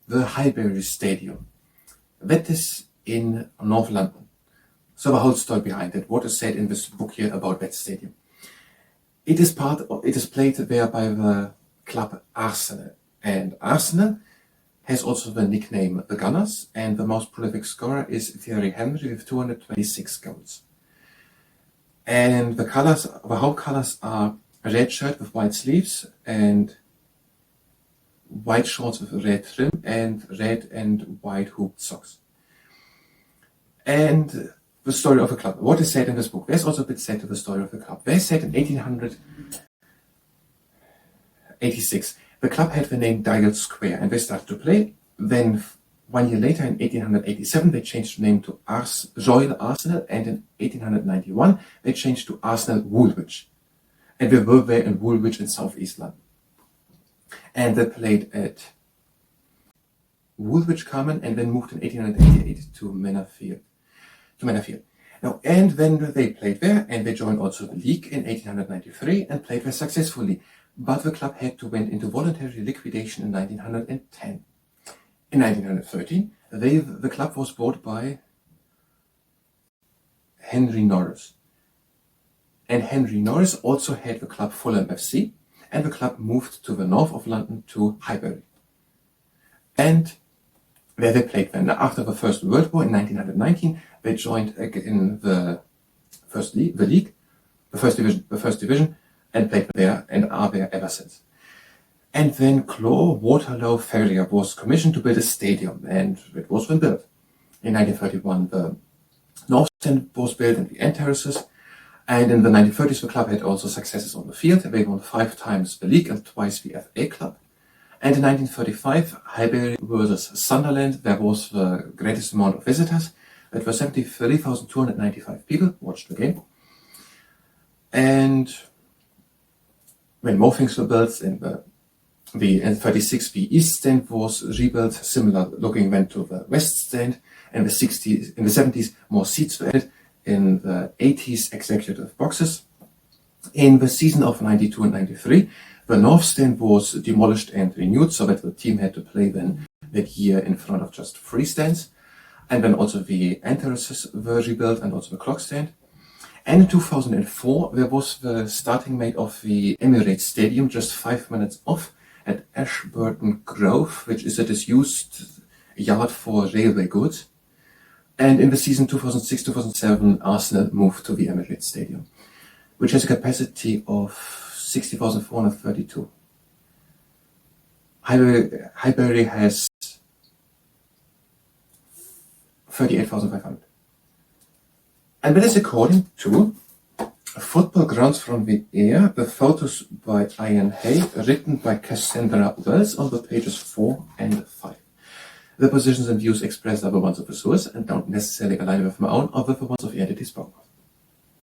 the Highbury Stadium. That is in North London. So the whole story behind it, what is said in this book here about that stadium. It is played there by the club Arsenal, and Arsenal has also the nickname the Gunners, and the most prolific scorer is Thierry Henry with 226 goals. And the home colors are a red shirt with white sleeves and white shorts with red trim and red and white hooped socks. And the story of the club. What is said in this book? There's also a bit said to the story of the club. They said in 1886, the club had the name Dial Square, and they started to play. Then 1 year later, in 1887, they changed the name to Royal Arsenal, and in 1891, they changed to Arsenal Woolwich. And they were there in Woolwich in southeast London. And they played at Woolwich Common, and then moved in 1888 to Manor Field. Now, and then they played there, and they joined also the league in 1893 and played there successfully. But the club had to went into voluntary liquidation in 1910. In 1913, the club was bought by Henry Norris. And Henry Norris also had the club Fulham FC, and the club moved to the north of London to Highbury. And where they played then. After the First World War in 1919, they joined in the first division, and played there and are there ever since. And then Waterlow Ferrier was commissioned to build a stadium, and it was then built. In 1931, the North Stand was built and the end terraces. And in the 1930s, the club had also successes on the field. They won 5 times the league and twice the FA Cup. And in 1935, Highbury versus Sunderland, there was the greatest amount of visitors. It was 73,295 people watched the game. And when more things were built, in 36, the East Stand was rebuilt, similar looking went to the West Stand. In the 70s, more seats were added. In the 80s, executive boxes. In the season of 92 and 93, the North Stand was demolished and renewed, so that the team had to play then that year in front of just 3 stands. And then also the end terraces were rebuilt and also the clock stand. And in 2004, there was the starting mate of the Emirates Stadium just 5 minutes off at Ashburton Grove, which is a disused yard for railway goods. And in the season 2006-2007, Arsenal moved to the Emirates Stadium, which has a capacity of 60,432. Highbury has 38,500. And that is according to Football Grounds from the Air, the photos by Ian Hay, written by Cassandra Wells on the pages 4 and 5. The positions and views expressed are the ones of the source and don't necessarily align with my own or with the ones of the entity spoken of.